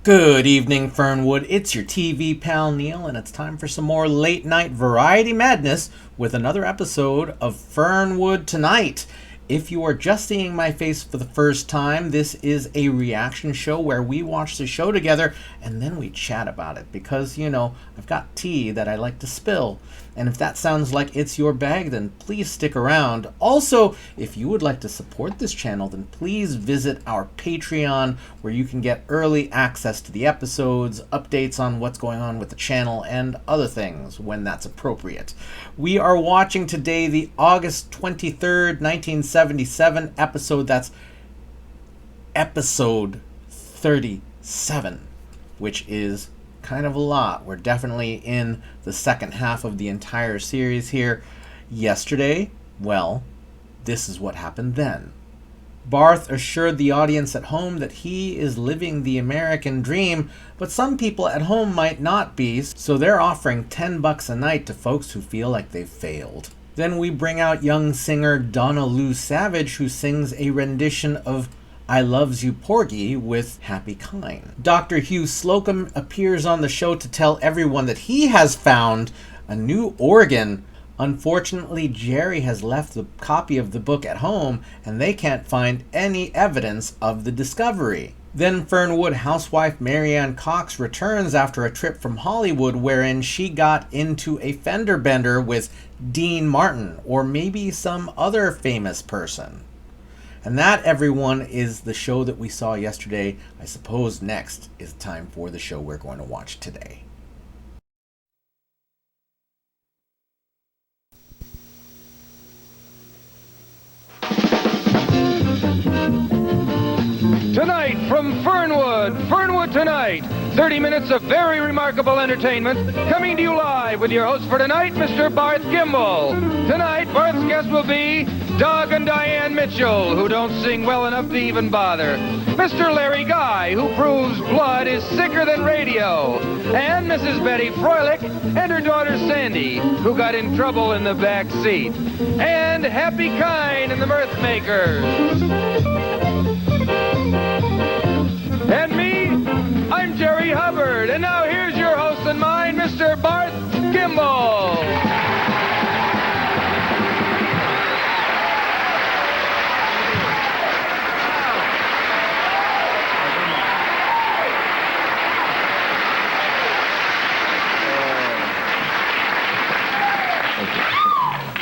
Good evening, Fernwood. It's your TV pal Neil, and it's time for some more late night variety madness with another episode of Fernwood Tonight. If you are just seeing my face for the first time, this is a reaction show where we watch the show together and then we chat about it because, I've got tea that I like to spill. And if that sounds like it's your bag, then please stick around. Also, if you would like to support this channel, then please visit our Patreon where you can get early access to the episodes, updates on what's going on with the channel, and other things when that's appropriate. We are watching today the August 23rd, 1977 episode. That's episode 37, which is kind of a lot. We're definitely in the second half of the entire series here. Yesterday, well, this is what happened then. Barth assured the audience at home that he is living the American dream, but some people at home might not be, so they're offering $10 a night to folks who feel like they've failed. Then we bring out young singer Donna Lou Savage, who sings a rendition of I Loves You Porgy with Happy Kind. Dr. Hugh Slocum appears on the show to tell everyone that he has found a new organ. Unfortunately, Jerry has left the copy of the book at home and they can't find any evidence of the discovery. Then Fernwood housewife Marianne Cox returns after a trip from Hollywood wherein she got into a fender bender with Dean Martin or maybe some other famous person. And that, everyone, is the show that we saw yesterday. I suppose next is time for the show we're going to watch today. Tonight from Fernwood, Fernwood Tonight. 30 minutes of very remarkable entertainment coming to you live with your host for tonight, Mr. Barth Kimball. Tonight, Barth's guest will be Doug and Diane Mitchell, who don't sing well enough to even bother. Mr. Larry Guy, who proves blood is sicker than radio. And Mrs. Betty Froelich and her daughter Sandy, who got in trouble in the back seat. And Happy Kind and the Mirth Makers. And me, I'm Jerry Hubbard. And now here's your host and mine, Mr. Barth Kimball.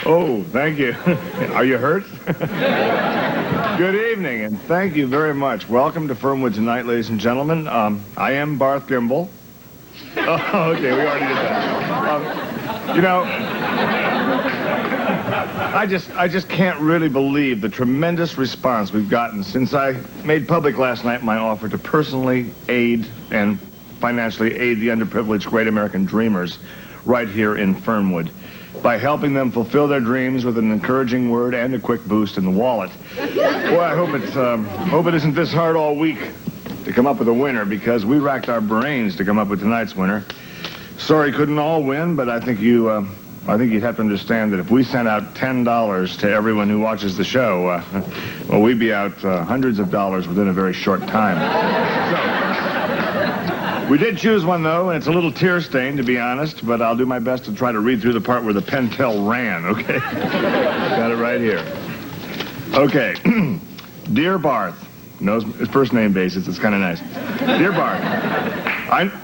Oh, thank you. Are you hurt? Good evening, and thank you very much. Welcome to Fernwood Tonight, ladies and gentlemen. I am Barth Kimball. Oh, okay, we already did that. I just can't really believe the tremendous response we've gotten since I made public last night my offer to personally aid and financially aid the underprivileged great American dreamers right here in Fernwood by helping them fulfill their dreams with an encouraging word and a quick boost in the wallet. Boy, I hope it isn't this hard all week to come up with a winner, because we racked our brains to come up with tonight's winner. Sorry couldn't all win, but I think you'd have to understand that if we sent out $10 to everyone who watches the show, well, we'd be out hundreds of dollars within a very short time. We did choose one, though, and it's a little tear-stained, to be honest, but I'll do my best to try to read through the part where the Pentel ran, okay? Got it right here. Okay. Dear Barth, knows his first name basis, it's kind of nice. Dear Barth,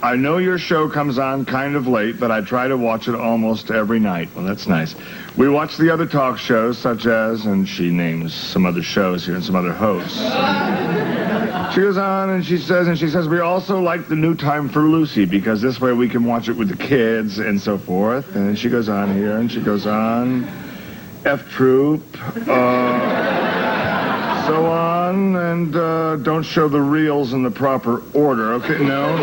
I know your show comes on kind of late, but I try to watch it almost every night. Well, that's nice. We watch the other talk shows, such as, and she names some other shows here and some other hosts. She goes on and she says, we also like the new Time for Lucy, because this way we can watch it with the kids and so forth. And then she goes on here and she goes on. F Troop, so on, and don't show the reels in the proper order. Okay, no.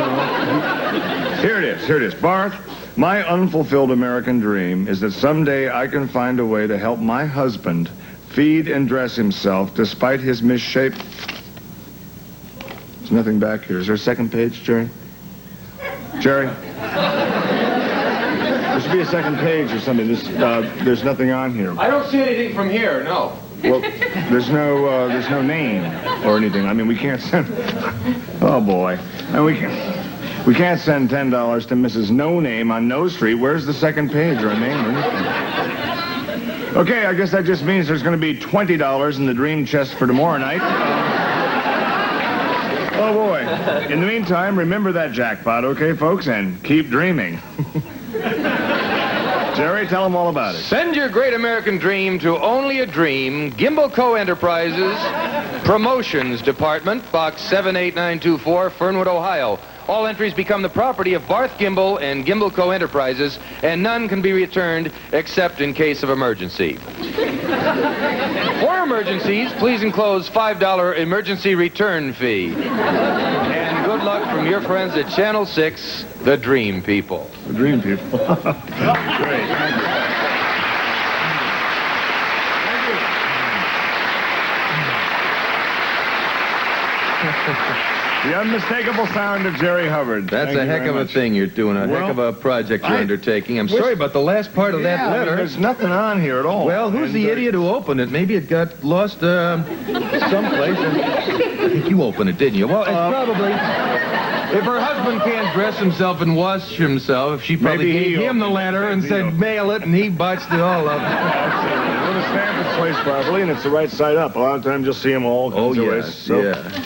Here it is. Barth, my unfulfilled American dream is that someday I can find a way to help my husband feed and dress himself despite his misshapen... There's nothing back here. Is there a second page, Jerry? Jerry? There should be a second page or something. There's nothing on here. I don't see anything from here, no. Well, there's no name or anything. I mean, we can't send... Oh, boy. And we can't send $10 to Mrs. No Name on No Street. Where's the second page or a name or anything? Okay, I guess that just means there's going to be $20 in the dream chest for tomorrow night. Oh, boy. In the meantime, remember that jackpot, okay, folks? And keep dreaming. Jerry, tell them all about it. Send your great American dream to Only a Dream, Gimbal Co. Enterprises, Promotions Department, Box 78924, Fernwood, Ohio. All entries become the property of Barth Gimbal and Gimbal Co. Enterprises, and none can be returned except in case of emergency. For emergencies, please enclose $5 emergency return fee. And good luck from your friends at Channel 6, The Dream People. The Dream People. Great. Thank you. The unmistakable sound of Jerry Hubbard. That's a heck of a thing you're doing, a heck of a project you're undertaking. I'm sorry about the last part of that letter. There's nothing on here at all. Well, who's the idiot who opened it? Maybe it got lost someplace. I think you opened it, didn't you? Well, it's probably... If her husband can't dress himself and wash himself, she probably gave him the letter and said, mail it, and he botched it all up. Absolutely. When a stamp is placed properly and it's the right side up, a lot of times you'll see them all. Yeah.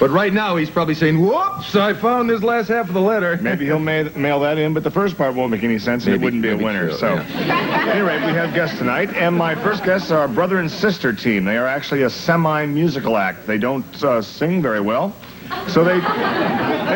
But right now, he's probably saying, whoops, I found this last half of the letter. Maybe he'll mail that in, but the first part won't make any sense, and it wouldn't be a winner. True, so, at any rate, we have guests tonight, and my first guests are a brother and sister team. They are actually a semi-musical act. They don't sing very well. So they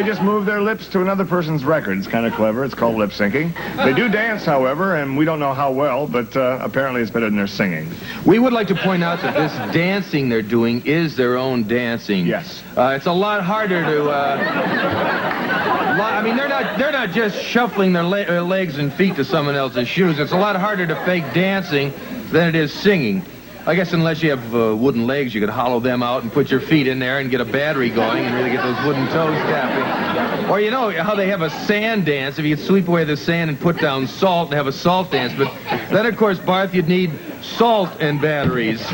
just move their lips to another person's record. It's kind of clever. It's called lip syncing. They do dance, however, and we don't know how well, but apparently it's better than their singing. We would like to point out that this dancing they're doing is their own dancing. Yes. It's a lot harder to... I mean, they're not just shuffling their legs and feet to someone else's shoes. It's a lot harder to fake dancing than it is singing. I guess unless you have wooden legs, you could hollow them out and put your feet in there and get a battery going and really get those wooden toes tapping. Or you know how they have a sand dance, if you could sweep away the sand and put down salt and have a salt dance. But then, of course, Barth, you'd need salt and batteries.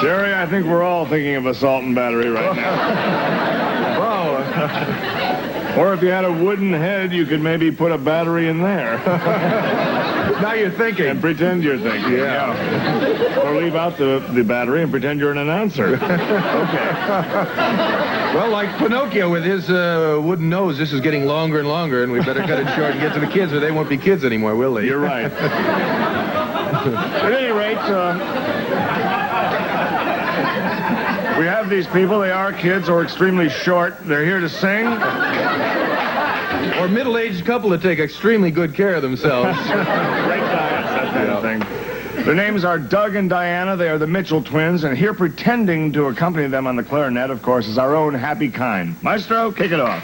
Jerry, I think we're all thinking of a salt and battery right now. Wow. Or if you had a wooden head, you could maybe put a battery in there. Now you're thinking. And pretend you're thinking. Yeah. Or leave out the battery and pretend you're an announcer. Okay. Well, like Pinocchio with his wooden nose, this is getting longer and longer, and we better cut it short and get to the kids, or they won't be kids anymore, will they? You're right. At any rate, we have these people. They are kids or extremely short. They're here to sing. Or middle-aged couple that take extremely good care of themselves. Great diets, that kind of thing. Their names are Doug and Diana. They are the Mitchell twins, and here pretending to accompany them on the clarinet, of course, is our own Happy Kind. Maestro, kick it off.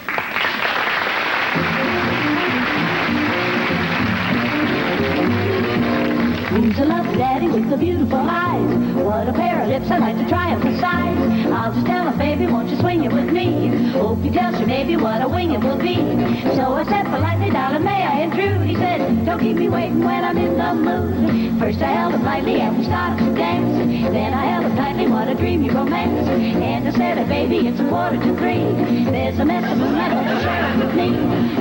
Who's a love daddy with the beautiful eyes? What a pair of lips, I'd like to try them for size. I'll just tell her, baby, won't you swing it with me? Hope he tells her, maybe, what a wing it will be. So I said politely, darling, may I intrude? He said, don't keep me waiting when I'm in the mood. First I held him lightly and we started to dance. Then I held him tightly, what a dreamy romance. And I said, baby, it's 2:45. There's a mess of moonlight, won't you share it with me?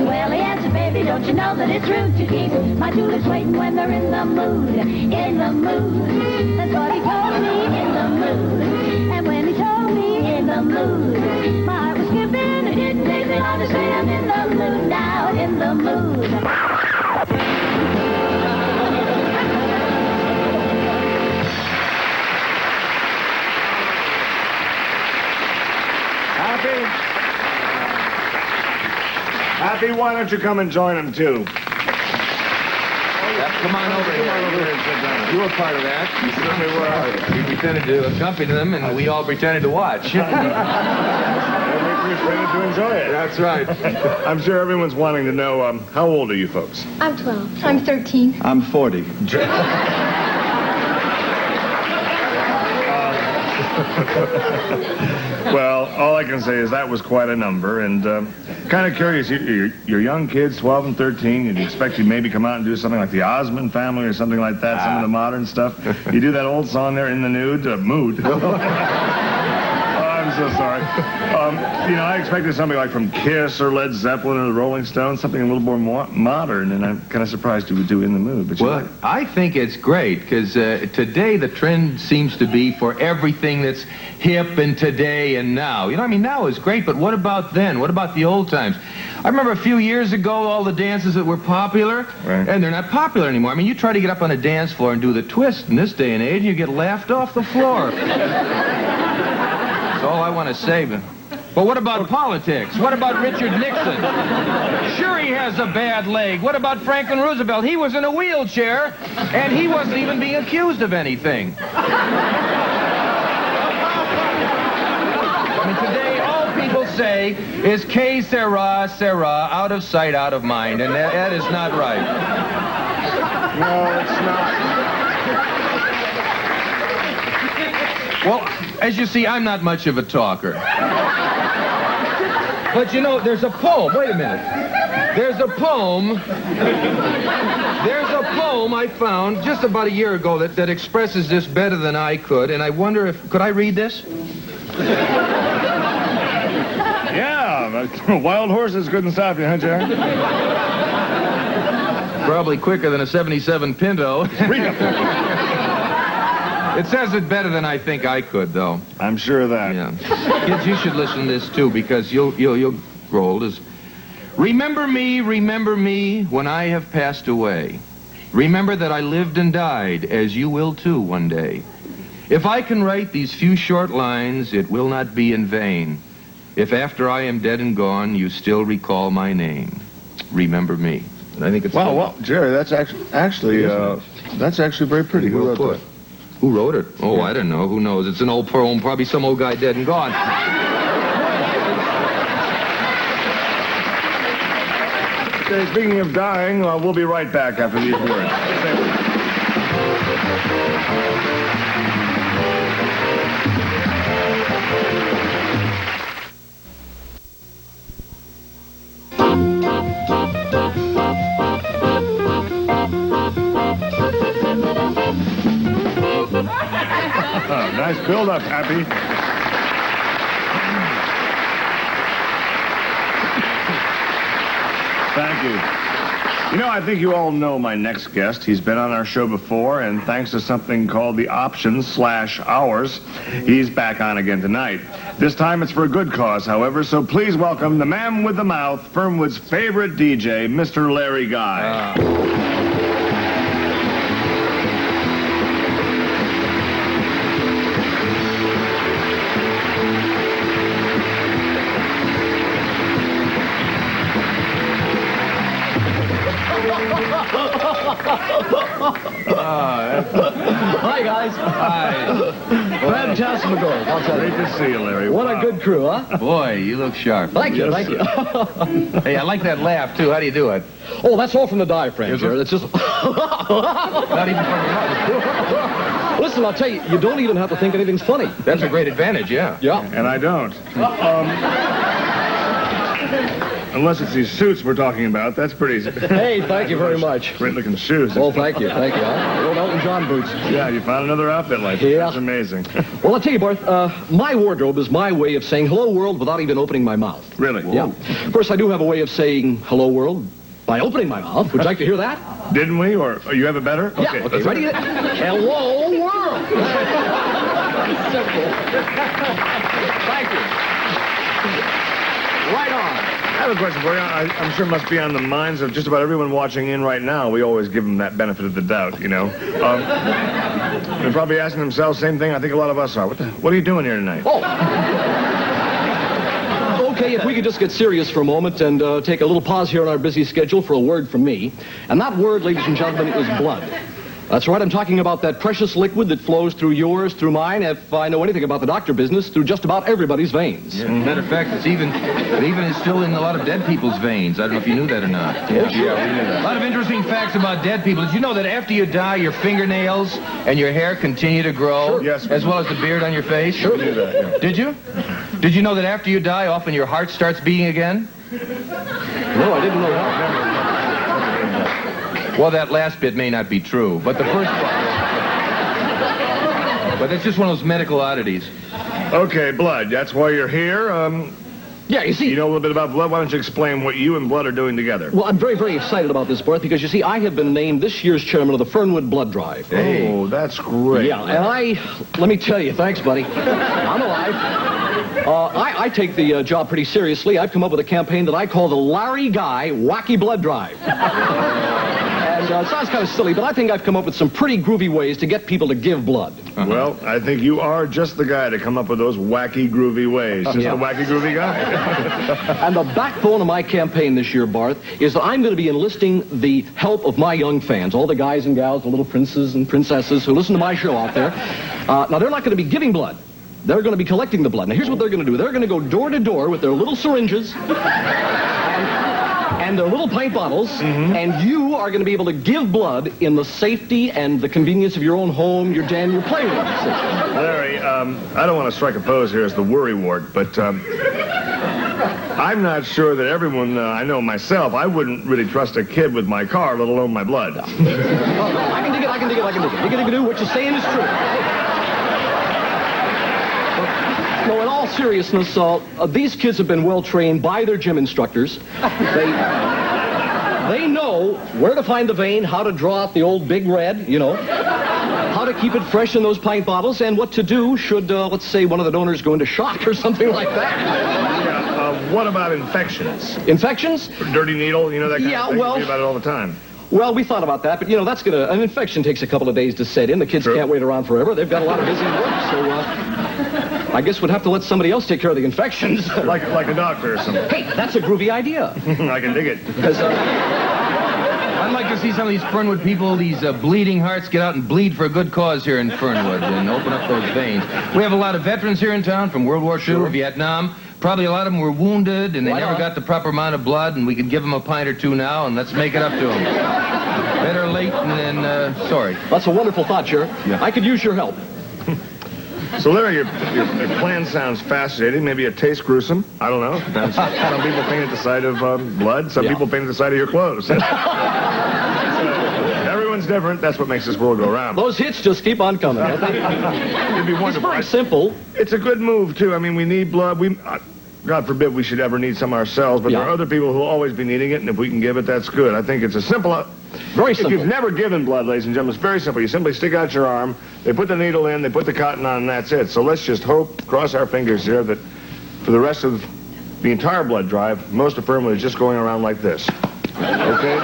Well, he answered, baby, don't you know that it's rude to keep my tulips waiting when they're in the mood? In the mood. That's what he told me, in the mood. And when he told me in the mood, my heart was skipping. It didn't take me long to say I'm in the mood now, in the mood. Happy, why don't you come and join them, too? Come on over here. And sit down. You were part of that. You certainly were. We pretended to accompany them, and we all pretended to watch. And we pretended to enjoy it. That's right. I'm sure everyone's wanting to know, how old are you folks? I'm 12. I'm 13. I'm 40. Well, all I can say is that was quite a number, and kind of curious. You're young kids, 12 and 13. You'd expect you maybe come out and do something like the Osmond Family or something like that, some of the modern stuff. You do that old song there, In the Nude, Mood. I'm so sorry. I expected something like from Kiss or Led Zeppelin or the Rolling Stones, something a little more modern, and I'm kind of surprised you would do In the Mood. But well, I think it's great, because today the trend seems to be for everything that's hip and today and now. Now is great, but what about then? What about the old times? I remember a few years ago, all the dances that were popular, and they're not popular anymore. You try to get up on a dance floor and do the twist in this day and age, you get laughed off the floor. That's all I want to say. But what about politics? What about Richard Nixon? Sure, he has a bad leg. What about Franklin Roosevelt? He was in a wheelchair, and he wasn't even being accused of anything. Today, all people say is que sera, sera, out of sight, out of mind, and that is not right. No, it's not. Well, as you see, I'm not much of a talker. But there's a poem. Wait a minute. There's a poem I found just about a year ago that expresses this better than I could, and I wonder could I read this? Yeah, wild horses couldn't stop you, huh, Jerry? Probably quicker than a 77 Pinto. Read it. It says it better than I think I could, though. I'm sure of that. Yeah. Kids, you should listen to this, too, because you'll grow old. Remember me when I have passed away. Remember that I lived and died, as you will, too, one day. If I can write these few short lines, it will not be in vain. If after I am dead and gone, you still recall my name. Remember me. And I think it's... Well, Jerry, that's actually very pretty. Who wrote that? Who wrote it? Oh, yeah. I don't know. Who knows? It's an old poem, probably some old guy dead and gone. Okay, speaking of dying, we'll be right back after these words. Stay with us. Nice build-up, Happy. Thank you. I think you all know my next guest. He's been on our show before, and thanks to something called the Options/Hours, he's back on again tonight. This time it's for a good cause, however, so please welcome the man with the mouth, Fernwood's favorite DJ, Mr. Larry Guy. Hi, guys. Hi. Fantastic McGory. I'll tell you. Great to see you, Larry. What a good crew, huh? Boy, you look sharp. Thank you, thank you. Hey, I like that laugh, too. How do you do it? Oh, that's all from the diaphragm, Jared. It's just... Not even from your mouth. Listen, I'll tell you, you don't even have to think anything's funny. That's a great advantage, yeah. Yeah. And I don't. Unless it's these suits we're talking about. That's pretty... Hey, thank you very much. Great-looking shoes. Oh, thank you, thank you. Huh? Old Elton John boots. Yeah, you found another outfit like that. Yeah. That's amazing. Well, I'll tell you, Barth, my wardrobe is my way of saying hello, world, without even opening my mouth. Really? Yeah. Of course, I do have a way of saying hello, world, by opening my mouth. Would you like to hear that? Didn't we? Or you have it better? Yeah, okay, ready? Hello, world. Simple. Thank you. Right on. I have a question for you. I'm sure it must be on the minds of just about everyone watching in right now. We always give them that benefit of the doubt, They're probably asking themselves the same thing I think a lot of us are. What are you doing here tonight? Oh. Okay, if we could just get serious for a moment and take a little pause here on our busy schedule for a word from me. And that word, ladies and gentlemen, is blood. That's right, I'm talking about that precious liquid that flows through yours, through mine, if I know anything about the doctor business, through just about everybody's veins. Yeah, matter of fact, it even is still in a lot of dead people's veins. I don't know if you knew that or not. Yeah, sure. We knew that. A lot of interesting facts about dead people. Did you know that after you die, your fingernails and your hair continue to grow? Sure. Yes. As well as the beard on your face? Sure. We knew that, yeah. Did you? Did you know that after you die, often your heart starts beating again? No, I didn't know that. Well, that last bit may not be true, but the first part. But that's just one of those medical oddities. Okay, blood. That's why you're here. Yeah, you see... You know a little bit about blood. Why don't you explain what you and blood are doing together? Well, I'm very, very excited about this, Bart, because, you see, I have been named this year's chairman of the Fernwood Blood Drive. Hey. Oh, that's great. Yeah, and let me tell you, thanks, buddy. I'm alive. I take the job pretty seriously. I've come up with a campaign that I call the Larry Guy Wacky Blood Drive. And it sounds kind of silly, but I think I've come up with some pretty groovy ways to get people to give blood. Well, I think you are just the guy to come up with those wacky, groovy ways. Just Yeah. the wacky, groovy guy. And the backbone of my campaign this year, Bart, is that I'm going to be enlisting the help of my young fans, all the guys and gals, the little princes and princesses who listen to my show out there. Now, they're not going to be giving blood. They're going to be collecting the blood. Now, here's what they're going to do. They're going to go door to door with their little syringes and their little pint bottles, and you are going to be able to give blood in the safety and the convenience of your own home, your den, your playroom. Larry, I don't want to strike a pose here as the worry wart, but I'm not sure that everyone, I know myself, I wouldn't really trust a kid with my car, let alone my blood. I can dig it, I can dig it, I can dig it. You can do what you're saying is true. No, in all seriousness, these kids have been well trained by their gym instructors. They know where to find the vein, how to draw out the old big red, you know, how to keep it fresh in those pint bottles, and what to do should, let's say, one of the donors go into shock or something like that. Yeah, what about infections? Infections? Dirty needle, you know, that kind of thing? well... We hear about it all the time. Well, we thought about that, but, you know, an infection takes a couple of days to set in. The kids can't wait around forever. They've got a lot of busy work, so, I guess we'd have to let somebody else take care of the infections. like a doctor or something. Hey, that's a groovy idea. I can dig it. Because, I'd like to see some of these Fernwood people, these bleeding hearts, get out and bleed for a good cause here in Fernwood and open up those veins. We have a lot of veterans here in town from World War II, Vietnam. Probably a lot of them were wounded, and they never got the proper amount of blood, and we can give them a pint or two now, and let's make it up to them. Better late than sorry. That's a wonderful thought, Sheriff. Yeah. I could use your help. So, Larry, your plan sounds fascinating. Maybe it tastes gruesome. I don't know. Some people paint it the sight of blood. Some people paint it the sight of your clothes. Everyone's different. That's what makes this world go round. Those hits just keep on coming. It'd be wonderful. It's very simple. It's a good move, too. I mean, we need blood. God forbid we should ever need some ourselves, but there are other people who will always be needing it, and if we can give it, that's good. I think it's a simple... Very simple. If you've never given blood, ladies and gentlemen, it's very simple. You simply stick out your arm, they put the needle in, they put the cotton on, and that's it. So let's just hope, cross our fingers here, that for the rest of the entire blood drive, most of Fernwood is just going around like this. Okay?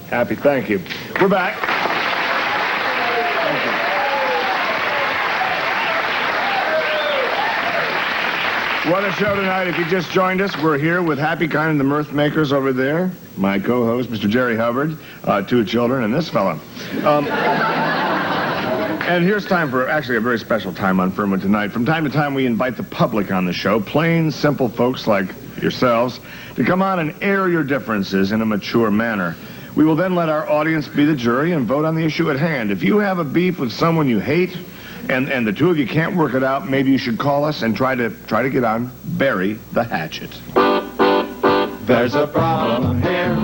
Happy, thank you. We're back. What a show tonight. If you just joined us, we're here with Happy Kind and the Mirth Makers over there. My co-host, Mr. Jerry Hubbard, 2 children, and this fella. And here's time for actually a very special time on Fernwood tonight. From time to time, we invite the public on the show, plain, simple folks like yourselves, to come on and air your differences in a mature manner. We will then let our audience be the jury and vote on the issue at hand. If you have a beef with someone you hate, and the two of you can't work it out, maybe you should call us and try to get on Bury the Hatchet. There's a problem here,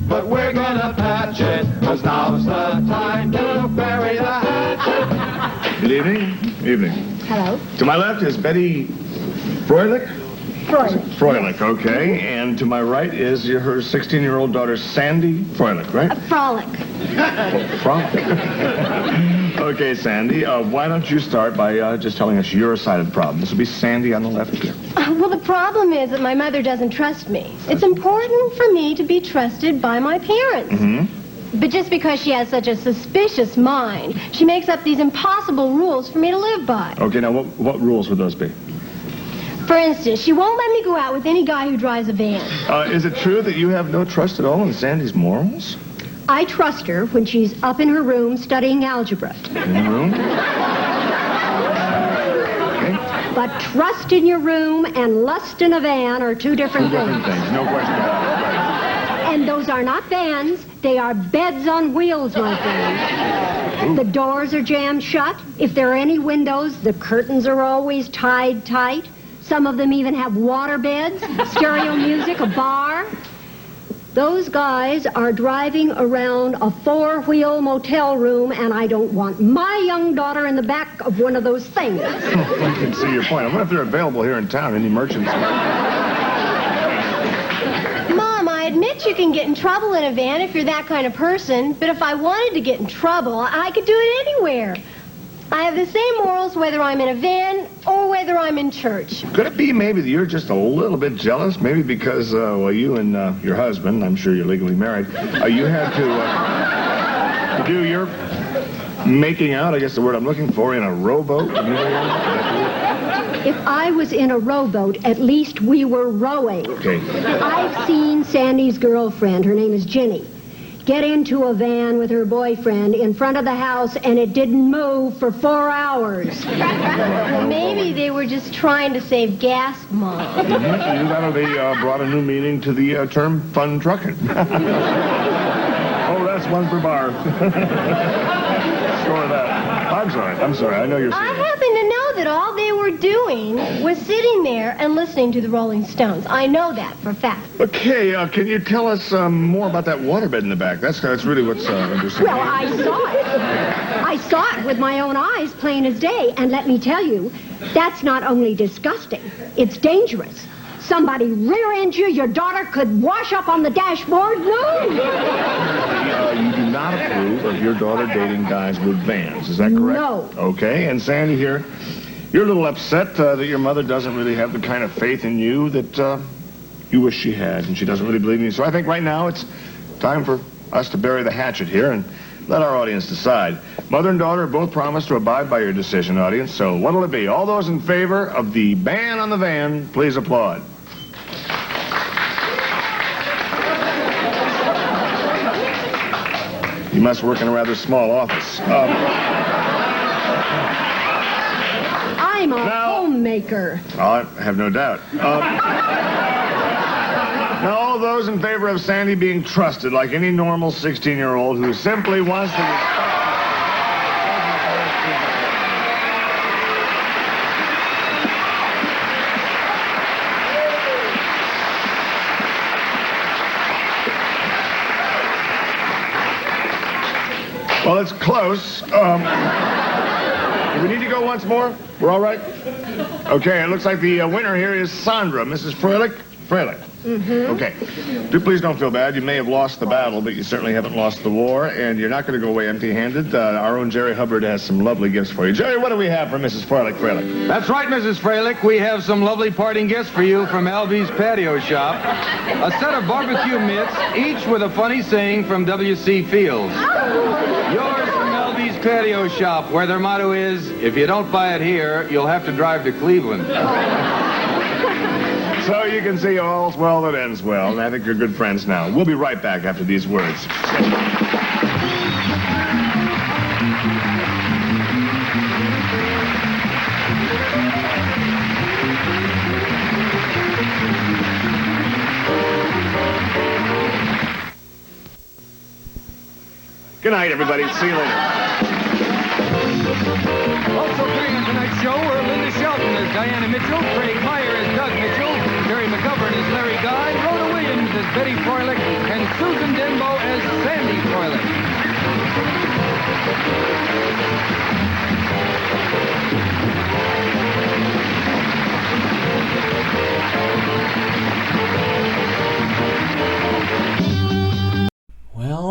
but we're gonna patch it, 'cause now's the time to bury the hatchet. Good evening. Evening. Hello. To my left is Betty Froelich. Froelich. Froelich, okay. And to my right is her 16-year-old daughter, Sandy Froelich, right? Frolic. Frolic. Okay, Sandy, why don't you start by just telling us your side of the problem? This will be Sandy on the left here. Well, the problem is that my mother doesn't trust me. It's important for me to be trusted by my parents. Mm-hmm. But just because she has such a suspicious mind, she makes up these impossible rules for me to live by. Okay, now what rules would those be? For instance, she won't let me go out with any guy who drives a van. Is it true that you have no trust at all in Sandy's morals? I trust her when she's up in her room studying algebra. In the room? Okay. But trust in your room and lust in a van are two different things. Different things, no question about it. Right. And those are not vans, they are beds on wheels, my friend. The doors are jammed shut. If there are any windows, the curtains are always tied tight. Some of them even have water beds, stereo music, a bar. Those guys are driving around a four-wheel motel room, and I don't want my young daughter in the back of one of those things. I can see your point. I wonder if they're available here in town, any merchants. Mom, I admit you can get in trouble in a van if you're that kind of person, but if I wanted to get in trouble, I could do it anywhere. I have the same morals whether I'm in a van or whether I'm in church. Could it be maybe that you're just a little bit jealous? Maybe because, you and your husband, I'm sure you're legally married, you had to do your making out, I guess the word I'm looking for, in a rowboat? If I was in a rowboat, at least we were rowing. Okay. I've seen Sandy's girlfriend, her name is Ginny, get into a van with her boyfriend in front of the house, and it didn't move for 4 hours. Well, maybe they were just trying to save gas, Mom. Mm-hmm. You know, they brought a new meaning to the term fun trucking. Oh, that's one for Barb. Score that. I'm sorry. I know you're I serious. happen to know that all they were doing was sitting there and listening to the Rolling Stones. I know that for a fact. Okay, can you tell us more about that waterbed in the back? That's really what's interesting. Well, I saw it. I saw it with my own eyes, plain as day. And let me tell you, that's not only disgusting, it's dangerous. Somebody rear-ends you, your daughter could wash up on the dashboard. No! You do not approve of your daughter dating guys with vans, is that correct? No. Okay, and Sandy here, you're a little upset that your mother doesn't really have the kind of faith in you that you wish she had, and she doesn't really believe in you. So I think right now it's time for us to bury the hatchet here and let our audience decide. Mother and daughter both promised to abide by your decision, audience, so what'll it be? All those in favor of the ban on the van, please applaud. You must work in a rather small office. I'm a homemaker. I have no doubt. Now, all those in favor of Sandy being trusted like any normal 16-year-old who simply wants to... Well, it's close. Do we need to go once more? We're all right? Okay, it looks like the winner here is Sandra. Mrs. Froelich? Froelich. Mm-hmm. Okay. Please don't feel bad. You may have lost the battle, but you certainly haven't lost the war, and you're not going to go away empty-handed. Our own Jerry Hubbard has some lovely gifts for you. Jerry, what do we have for Mrs. Froelich? Froelich? That's right, Mrs. Froelich. We have some lovely parting gifts for you from Albie's Patio Shop. A set of barbecue mitts, each with a funny saying from W.C. Fields. Yours from Albie's Patio Shop, where their motto is, if you don't buy it here, you'll have to drive to Cleveland. So you can see all's well that ends well, and I think you're good friends now. We'll be right back after these words. Good night, everybody. See you later. Also appearing on tonight's show were Linda Shelton as Diana Mitchell, Craig Meyer as Doug Mitchell, Jerry McGovern as Larry Guy, Rhoda Williams as Betty Froelich, and Susan Denbo as Sandy Froelich.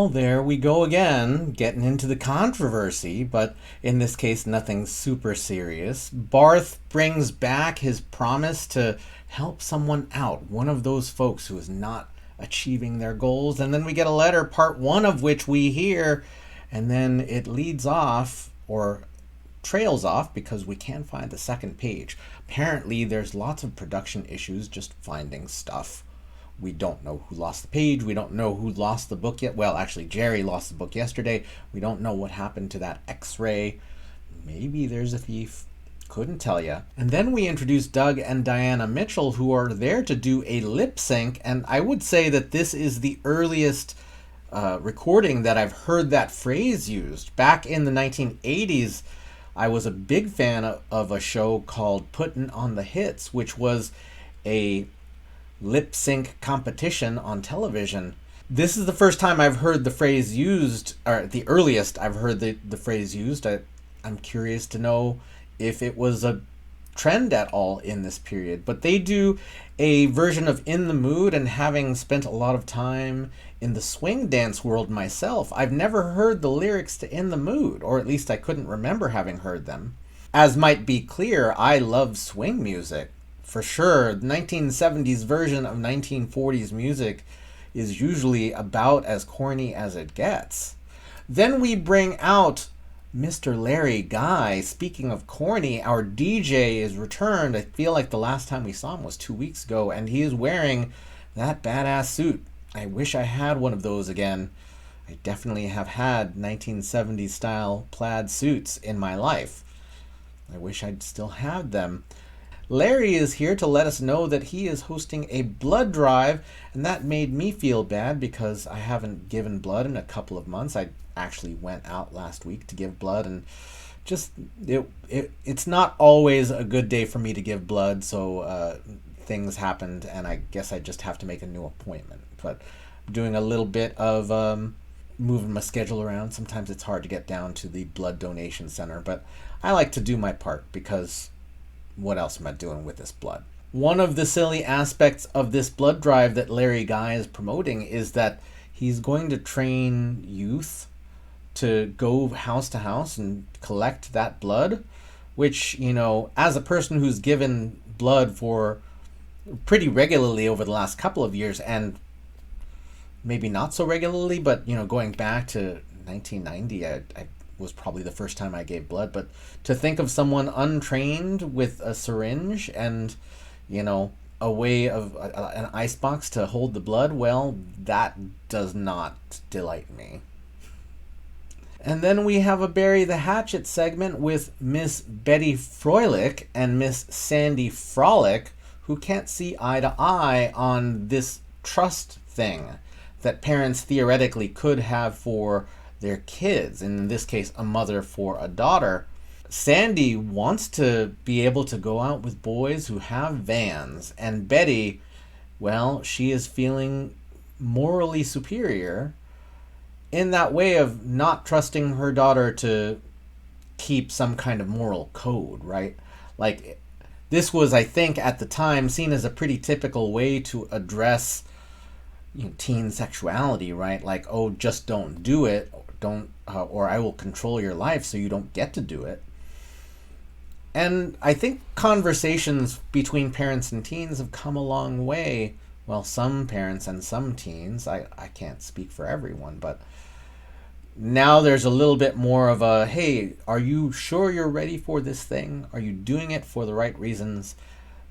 Well, there we go again, getting into the controversy, but in this case, nothing super serious. Barth brings back his promise to help someone out, one of those folks who is not achieving their goals, and then we get a letter, part one of which we hear, and then it leads off, or trails off, because we can't find the second page. Apparently, there's lots of production issues just finding stuff. We don't know who lost the page. We don't know who lost the book yet. Well, actually, Jerry lost the book yesterday. We don't know what happened to that X-ray. Maybe there's a thief. Couldn't tell you. And then we introduce Doug and Diana Mitchell, who are there to do a lip sync. And I would say that this is the earliest recording that I've heard that phrase used. Back in the 1980s, I was a big fan of a show called Puttin' on the Hits, which was a lip sync competition on television. This is the first time I've heard the phrase used, or the earliest I've heard the phrase used. I'm curious to know if it was a trend at all in this period. But they do a version of In the Mood, and having spent a lot of time in the swing dance world myself, I've never heard the lyrics to In the Mood, or at least I couldn't remember having heard them. As might be clear, I love swing music. For sure, the 1970s version of 1940s music is usually about as corny as it gets. Then we bring out Mr. Larry Guy. Speaking of corny, our DJ is returned. I feel like the last time we saw him was 2 weeks ago, and he is wearing that badass suit. I wish I had one of those again. I definitely have had 1970s style plaid suits in my life. I wish I'd still had them. Larry is here to let us know that he is hosting a blood drive, and that made me feel bad because I haven't given blood in a couple of months. I actually went out last week to give blood, and just it's not always a good day for me to give blood, so things happened, and I guess I just have to make a new appointment. But I'm doing a little bit of moving my schedule around. Sometimes it's hard to get down to the blood donation center, but I like to do my part because what else am I doing with this blood? One of the silly aspects of this blood drive that Larry Guy is promoting is that he's going to train youth to go house to house and collect that blood, which, you know, as a person who's given blood for pretty regularly over the last couple of years, and maybe not so regularly, but, you know, going back to 1990, I was probably the first time I gave blood. But to think of someone untrained with a syringe and, you know, a way of an icebox to hold the blood, well, that does not delight me. And then we have a Bury the Hatchet segment with Miss Betty Froelich and Miss Sandy Frolic, who can't see eye to eye on this trust thing that parents theoretically could have for their kids, in this case a mother for a daughter. Sandy wants to be able to go out with boys who have vans, and Betty, well, she is feeling morally superior in that way of not trusting her daughter to keep some kind of moral code, right? Like, this was, I think, at the time seen as a pretty typical way to address, you know, teen sexuality, right? Like, oh, just don't do it, or I will control your life so you don't get to do it. And I think conversations between parents and teens have come a long way. Well, some parents and some teens, I can't speak for everyone, but now there's a little bit more of a, hey, are you sure you're ready for this thing? Are you doing it for the right reasons?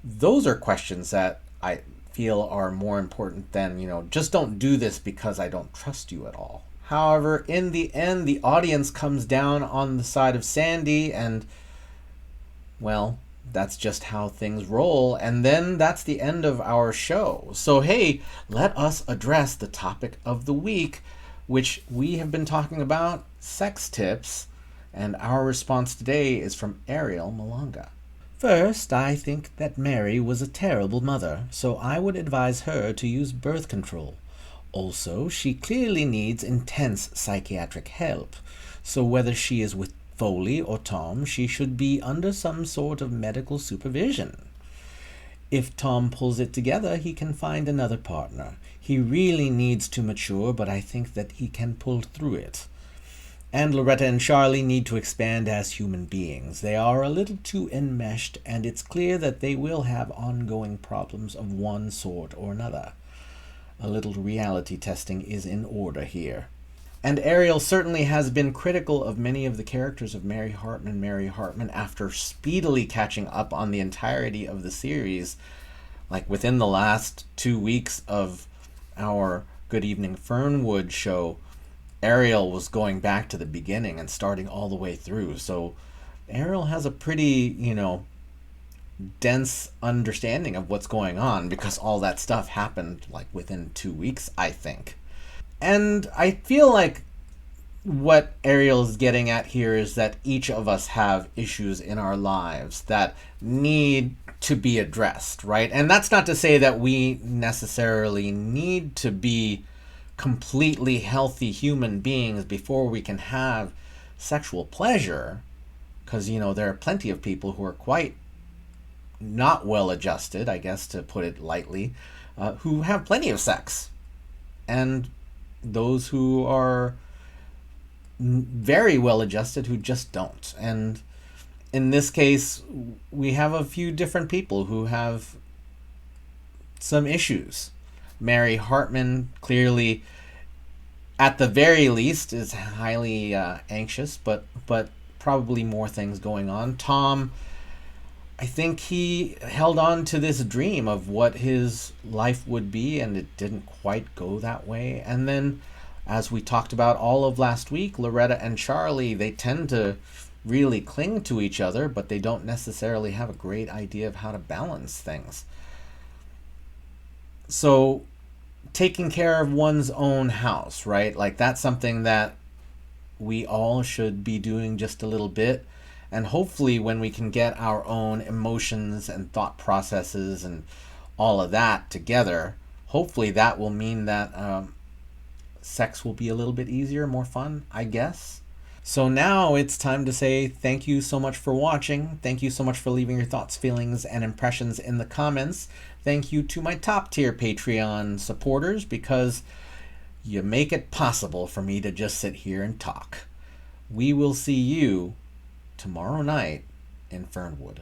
Those are questions that I feel are more important than, you know, just don't do this because I don't trust you at all. However, in the end, the audience comes down on the side of Sandy, and, well, that's just how things roll. And then that's the end of our show. So, hey, let us address the topic of the week, which we have been talking about, sex tips, and our response today is from Ariel Malanga. First, I think that Mary was a terrible mother, so I would advise her to use birth control. Also, she clearly needs intense psychiatric help, so whether she is with Foley or Tom, she should be under some sort of medical supervision. If Tom pulls it together, he can find another partner. He really needs to mature, but I think that he can pull through it. And Loretta and Charlie need to expand as human beings. They are a little too enmeshed, and it's clear that they will have ongoing problems of one sort or another. A little reality testing is in order here. And Ariel certainly has been critical of many of the characters of Mary Hartman after speedily catching up on the entirety of the series. Like within the last 2 weeks of our Good Evening Fernwood show, Ariel was going back to the beginning and starting all the way through. So Ariel has a pretty, dense understanding of what's going on because all that stuff happened like within 2 weeks, I think. And I feel like what Ariel is getting at here is that each of us have issues in our lives that need to be addressed, right? And that's not to say that we necessarily need to be completely healthy human beings before we can have sexual pleasure, because, there are plenty of people who are quite not well adjusted, I guess, to put it lightly, who have plenty of sex. And those who are very well adjusted who just don't. And in this case, we have a few different people who have some issues. Mary Hartman clearly, at the very least, is highly anxious, but probably more things going on. Tom, I think he held on to this dream of what his life would be, and it didn't quite go that way. And then, as we talked about all of last week, Loretta and Charlie, they tend to really cling to each other, but they don't necessarily have a great idea of how to balance things. So, taking care of one's own house, right? Like, that's something that we all should be doing just a little bit. And hopefully when we can get our own emotions and thought processes and all of that together, hopefully that will mean that sex will be a little bit easier, more fun, I guess. So now it's time to say thank you so much for watching. Thank you so much for leaving your thoughts, feelings, and impressions in the comments. Thank you to my top tier Patreon supporters, because you make it possible for me to just sit here and talk. We will see you tomorrow night in Fernwood.